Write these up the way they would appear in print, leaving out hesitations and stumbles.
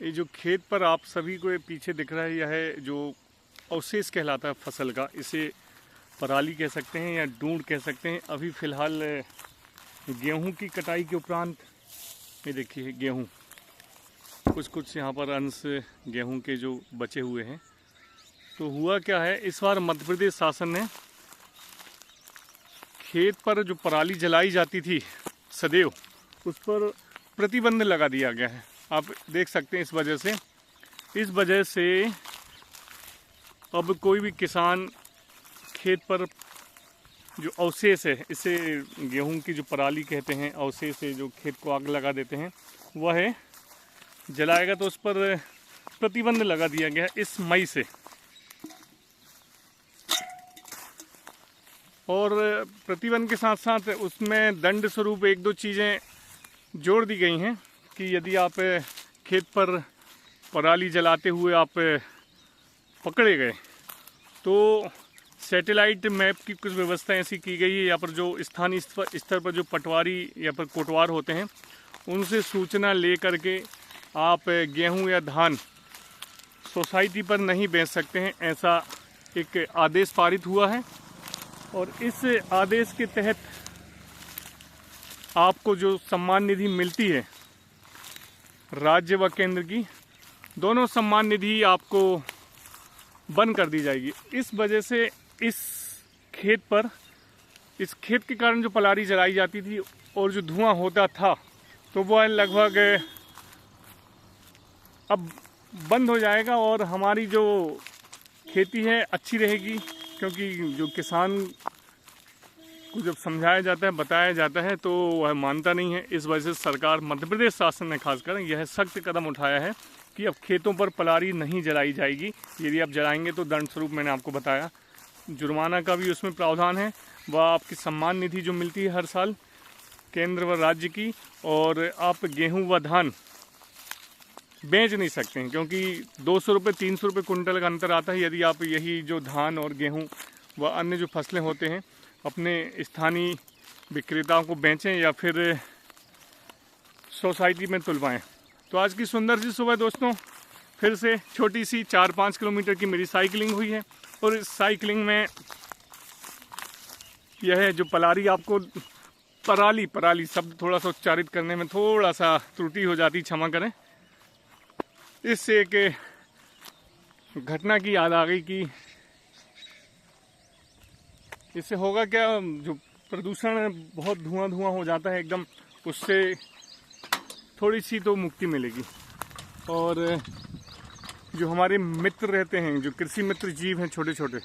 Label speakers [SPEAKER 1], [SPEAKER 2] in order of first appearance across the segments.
[SPEAKER 1] ये जो खेत पर आप सभी को ये पीछे दिख रहा है, यह है जो अवशेष कहलाता है फसल का। इसे पराली कह सकते हैं या डूंड कह सकते हैं। अभी फ़िलहाल गेहूं की कटाई के उपरांत ये देखिए गेहूं, कुछ यहाँ पर अंश गेहूं के जो बचे हुए हैं। तो हुआ क्या है, इस बार मध्य प्रदेश शासन ने खेत पर जो पराली जलाई जाती थी सदैव, उस पर प्रतिबंध लगा दिया गया है। आप देख सकते हैं इस वजह से अब कोई भी किसान खेत पर जो अवशेष है, इसे गेहूं की जो पराली कहते हैं, अवशेष है जो खेत को आग लगा देते हैं, वह जलाएगा तो उस पर प्रतिबंध लगा दिया गया है इस मई से। और प्रतिबंध के साथ साथ उसमें दंड स्वरूप एक दो चीज़ें जोड़ दी गई हैं कि यदि आप खेत पर पराली जलाते हुए आप पकड़े गए तो सैटेलाइट मैप की कुछ व्यवस्था ऐसी की गई है, या पर जो स्थानीय स्तर पर जो पटवारी या पर कोटवार होते हैं, उनसे सूचना ले करके आप गेहूं या धान सोसाइटी पर नहीं बेच सकते हैं। ऐसा एक आदेश पारित हुआ है और इस आदेश के तहत आपको जो सम्मान निधि मिलती है राज्य व केंद्र की, दोनों सम्मान निधि आपको बंद कर दी जाएगी। इस वजह से इस खेत के कारण जो पराली जलाई जाती थी और जो धुआं होता था, तो वह लगभग अब बंद हो जाएगा और हमारी जो खेती है अच्छी रहेगी। क्योंकि जो किसान को जब समझाया जाता है, बताया जाता है, तो वह मानता नहीं है। इस वजह से सरकार, मध्य प्रदेश शासन ने खासकर यह सख्त कदम उठाया है कि अब खेतों पर पराली नहीं जलाई जाएगी। यदि आप जलाएंगे तो दंड स्वरूप, मैंने आपको बताया, जुर्माना का भी उसमें प्रावधान है। वह आपकी सम्मान निधि जो मिलती है हर साल केंद्र व राज्य की, और आप गेहूं व धान बेच नहीं सकते हैं क्योंकि 200 रुपये 300 रुपये कुंटल का अंतर आता है। यदि आप यही जो धान और गेहूं व अन्य जो फसलें होते हैं अपने स्थानीय विक्रेताओं को बेचें या फिर सोसाइटी में तुलवाएं। तो आज की सुंदर सी सुबह दोस्तों, फिर से छोटी सी 4-5 किलोमीटर की मेरी साइकिलिंग हुई है। और इस साइकिलिंग में यह जो पराली शब्द थोड़ा सा उच्चारित करने में थोड़ा सा त्रुटि हो जाती, क्षमा करें। इससे एक घटना की याद आ गई कि इससे होगा क्या, जो प्रदूषण बहुत धुआं हो जाता है एकदम, उससे थोड़ी सी तो मुक्ति मिलेगी। और जो हमारे मित्र रहते हैं, जो कृषि मित्र जीव हैं छोटे छोटे,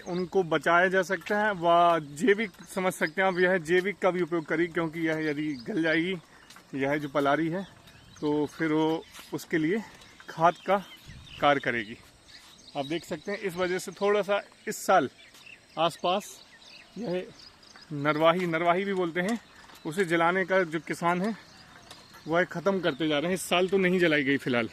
[SPEAKER 1] उनको बचाया जा सकता है। व जैविक समझ सकते हैं आप, यह जैविक का भी उपयोग करिए, क्योंकि यह यदि गल जाएगी, यह जो पराली है, तो फिर वो उसके लिए खाद का कार्य करेगी। आप देख सकते हैं इस वजह से थोड़ा सा इस साल आसपास यह नरवाही भी बोलते हैं, उसे जलाने का जो किसान है वह ख़त्म करते जा रहे हैं। इस साल तो नहीं जलाई गई फिलहाल।